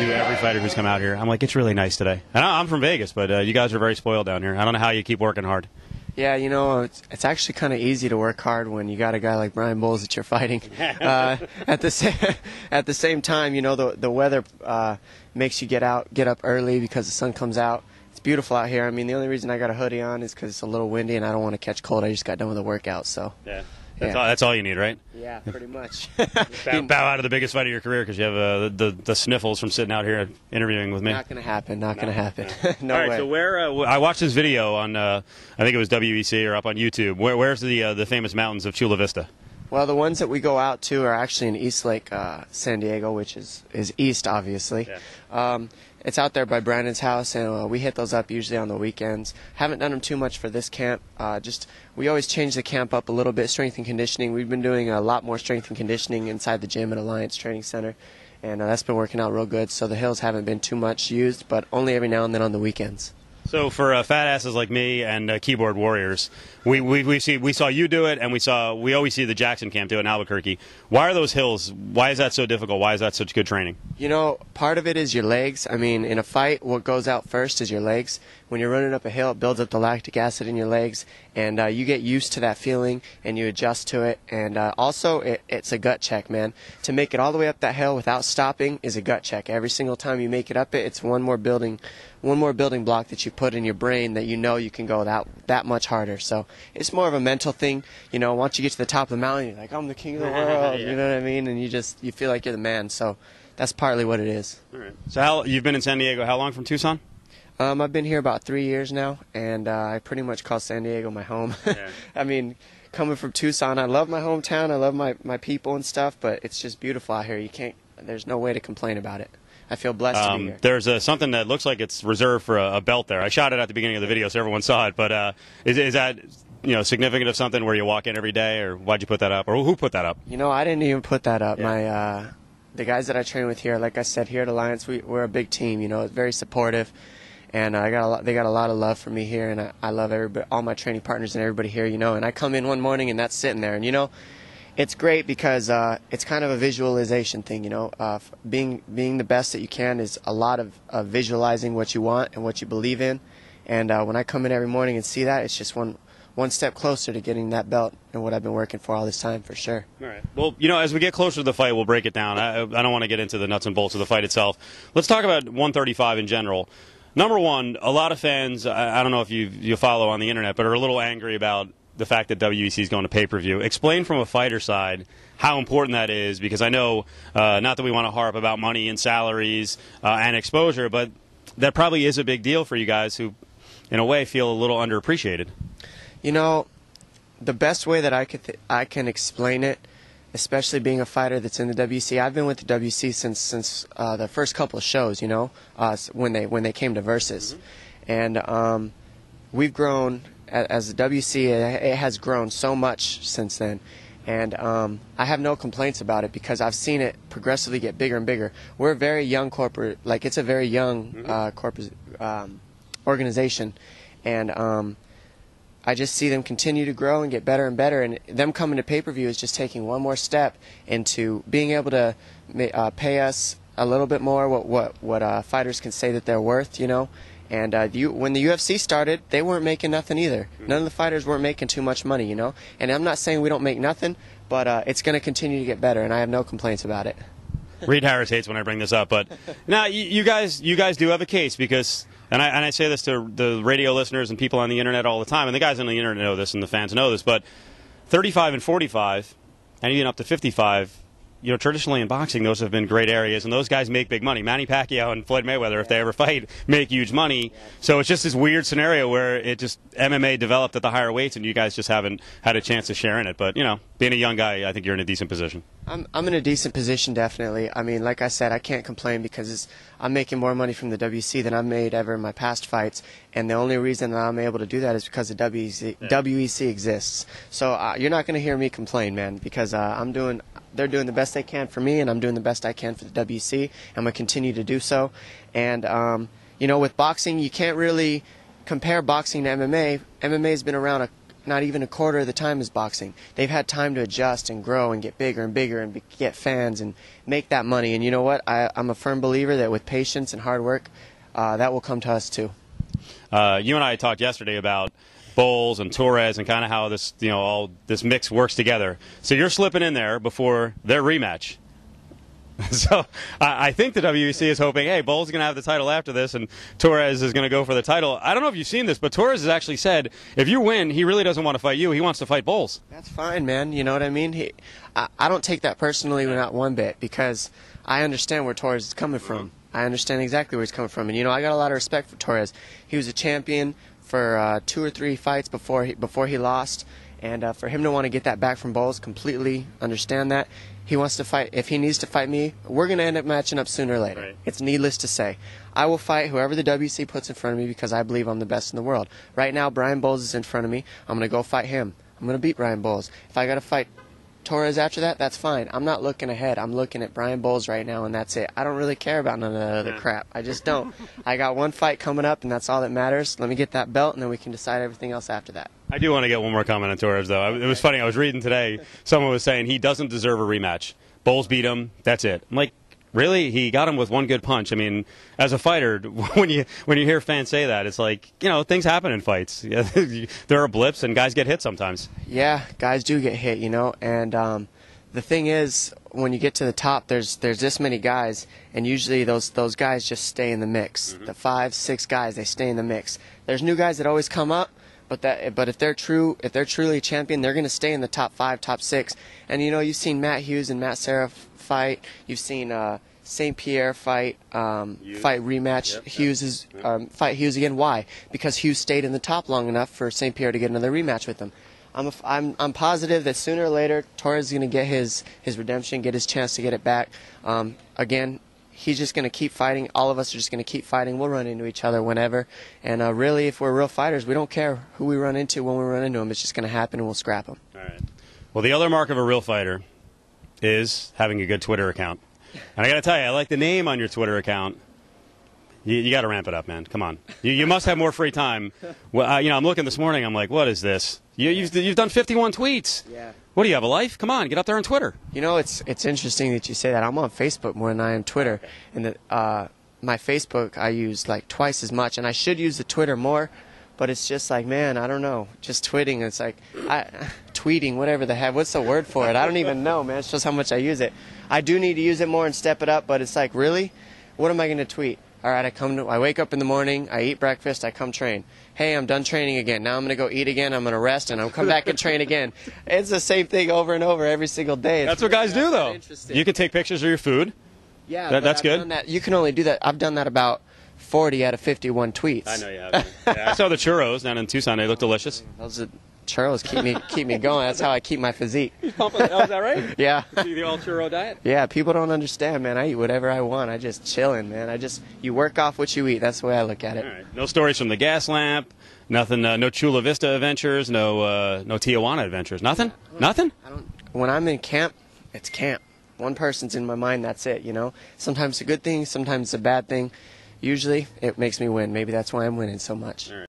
to every fighter who's come out here. I'm like, it's really nice today. And I'm from Vegas, but you guys are very spoiled down here. I don't know how you keep working hard. Yeah, you know, it's actually kind of easy to work hard when you got a guy like Brian Bowles that you're fighting. At the same time, you know, the weather makes you get up early because the sun comes out. It's beautiful out here. I mean, the only reason I got a hoodie on is because it's a little windy and I don't want to catch cold. I just got done with a workout, so. Yeah. That's all you need, right? Yeah, pretty much. bow out of the biggest fight of your career because you have the sniffles from sitting out here interviewing with me. Not going to happen. Not going to happen. No all right, way. so where I watched this video on I think it was WEC or up on YouTube. Where's the famous mountains of Chula Vista? Well, the ones that we go out to are actually in East Lake, San Diego, which is east, obviously. Yeah. It's out there by Brandon's house, and we hit those up usually on the weekends. Haven't done them too much for this camp. We always change the camp up a little bit, strength and conditioning. We've been doing a lot more strength and conditioning inside the gym at Alliance Training Center, and that's been working out real good. So the hills haven't been too much used, but only every now and then on the weekends. So for fat asses like me and keyboard warriors, we saw you do it, and we always see the Jackson camp do it in Albuquerque. Why are those hills? Why is that so difficult? Why is that such good training? You know, part of it is your legs. I mean, in a fight, what goes out first is your legs. When you're running up a hill, it builds up the lactic acid in your legs, and you get used to that feeling, and you adjust to it. And also, it's a gut check, man. To make it all the way up that hill without stopping is a gut check. Every single time you make it up it's one more building block that you put in your brain that you know you can go that much harder. So it's more of a mental thing. You know, once you get to the top of the mountain, you're like, I'm the king of the world. Yeah. You know what I mean? And you feel like you're the man. So that's partly what it is. All right. So you've been in San Diego how long from Tucson? I've been here about 3 years now, and I pretty much call San Diego my home. Yeah. I mean, coming from Tucson, I love my hometown. I love my people and stuff, but it's just beautiful out here. There's no way to complain about it. I feel blessed to be here. There's something that looks like it's reserved for a belt there. I shot it at the beginning of the video so everyone saw it, but is that significant of something where you walk in every day, or why'd you put that up, or who put that up? You know, I didn't even put that up. Yeah. The guys that I train with here, like I said, here at Alliance, we're a big team. You know, it's very supportive. And they got a lot of love for me here, and I love everybody, all my training partners and everybody here, you know. And I come in one morning, and that's sitting there. And, you know, it's great because it's kind of a visualization thing, you know. Being the best that you can is a lot of visualizing what you want and what you believe in. And when I come in every morning and see that, it's just one step closer to getting that belt and what I've been working for all this time, for sure. All right. Well, you know, as we get closer to the fight, we'll break it down. I don't want to get into the nuts and bolts of the fight itself. Let's talk about 135 in general. Number one, a lot of fans, I don't know if you follow on the internet, but are a little angry about the fact that WEC is going to pay-per-view. Explain from a fighter side how important that is, because I know, not that we want to harp about money and salaries and exposure, but that probably is a big deal for you guys who, in a way, feel a little underappreciated. You know, the best way that I can explain it, especially being a fighter that's in the WC. I've been with the WC since the first couple of shows, you know, when they came to Versus. Mm-hmm. And we've grown, as the WC, it has grown so much since then. And I have no complaints about it because I've seen it progressively get bigger and bigger. We're a very young corporate, like it's a very young corporate organization. And I just see them continue to grow and get better and better, and them coming to pay-per-view is just taking one more step into being able to pay us a little bit more what fighters can say that they're worth, you know. And when the UFC started, they weren't making nothing either. None of the fighters weren't making too much money, you know. And I'm not saying we don't make nothing, but it's going to continue to get better, and I have no complaints about it. Reed Harris hates when I bring this up, but now you guys do have a case because. And I say this to the radio listeners and people on the internet all the time, and the guys on the internet know this and the fans know this, but 35 and 45, and even up to 55, you know, traditionally in boxing, those have been great areas, and those guys make big money. Manny Pacquiao and Floyd Mayweather, if they ever fight, make huge money. So it's just this weird scenario where MMA developed at the higher weights, and you guys just haven't had a chance to share in it. But, you know, being a young guy, I think you're in a decent position. I'm in a decent position, definitely. I mean, like I said, I can't complain because I'm making more money from the WC than I've made ever in my past fights, and the only reason that I'm able to do that is because the WEC exists. So you're not going to hear me complain, man, because they're doing the best they can for me, and I'm doing the best I can for the WC. I'm going to continue to do so. And, you know, with boxing, you can't really compare boxing to MMA. MMA has been around not even a quarter of the time is boxing. They've had time to adjust and grow and get bigger and bigger and get fans and make that money. And you know what? I'm a firm believer that with patience and hard work, that will come to us too. You and I talked yesterday about Bowles and Torres and kind of how this, all this mix works together. So you're slipping in there before their rematch. So I think the WEC is hoping, hey, Bowles is going to have the title after this, and Torres is going to go for the title. I don't know if you've seen this, but Torres has actually said if you win, he really doesn't want to fight you. He wants to fight Bowles. That's fine, man. You know what I mean? I don't take that personally, not one bit, because I understand where Torres is coming from. I understand exactly where he's coming from. And, I got a lot of respect for Torres. He was a champion for 2 or 3 fights before he lost. And for him to want to get that back from Bowles, completely understand that. He wants to fight. If he needs to fight me, we're going to end up matching up sooner or later. Right. It's needless to say. I will fight whoever the WC puts in front of me because I believe I'm the best in the world. Right now, Brian Bowles is in front of me. I'm going to go fight him. I'm going to beat Brian Bowles. If I got to fight Torres after that, that's fine. I'm not looking ahead. I'm looking at Brian Bowles right now, and that's it. I don't really care about none of that other crap. I just don't. I got one fight coming up, and that's all that matters. Let me get that belt, and then we can decide everything else after that. I do want to get one more comment on Torres, though. It was funny. I was reading today. Someone was saying he doesn't deserve a rematch. Bowles beat him. That's it. I'm like, really? He got him with one good punch. I mean, as a fighter, when you hear fans say that, it's like, things happen in fights. There are blips, and guys get hit sometimes. Yeah, guys do get hit, and the thing is, when you get to the top, there's this many guys, and usually those guys just stay in the mix. The 5, 6 guys, they stay in the mix. There's new guys that always come up, but if they're truly a champion, they're going to stay in the top 5, top 6. And you've seen Matt Hughes and Matt Serra fight. You've seen St. Pierre fight rematch. Yep. Hughes fight Hughes again. Why? Because Hughes stayed in the top long enough for St. Pierre to get another rematch with him. I'm positive that sooner or later Torres is going to get his redemption, get his chance to get it back. Again, he's just going to keep fighting. All of us are just going to keep fighting. We'll run into each other whenever. And really, if we're real fighters, we don't care who we run into when we run into them. It's just going to happen, and we'll scrap them. All right. Well, the other mark of a real fighter is having a good Twitter account. And I got to tell you, I like the name on your Twitter account. You got to ramp it up, man. Come on. You must have more free time. Well, I'm looking this morning. I'm like, what is this? You've done 51 tweets. Yeah. What do you have, a life? Come on, get up there on Twitter. It's interesting that you say that. I'm on Facebook more than I am Twitter, and my Facebook I use like twice as much, and I should use the Twitter more, but it's just like, man, I don't know, just tweeting. It's like tweeting, whatever the heck. What's the word for it? I don't even know, man. It's just how much I use it. I do need to use it more and step it up, but it's like, really, what am I going to tweet? All right, I wake up in the morning, I eat breakfast, I come train. Hey, I'm done training again. Now I'm going to go eat again, I'm going to rest, and I'll come back and train again. It's the same thing over and over every single day. That's what guys do, though. You can take pictures of your food. Yeah, that's good. You can only do that. I've done that about 40 out of 51 tweets. I know you have. Yeah, I saw the churros down in Tucson. They look delicious. Those churros keep me going. That's how I keep my physique. Oh, is that right? Yeah. The all churro diet? Yeah, people don't understand, man. I eat whatever I want. I just chillin', man. You work off what you eat. That's the way I look at it. All right. No stories from the gas lamp. Nothing. No Chula Vista adventures. No Tijuana adventures. Nothing. Nothing. When I'm in camp, it's camp. One person's in my mind. That's it. Sometimes it's a good thing. Sometimes it's a bad thing. Usually, it makes me win. Maybe that's why I'm winning so much. All right.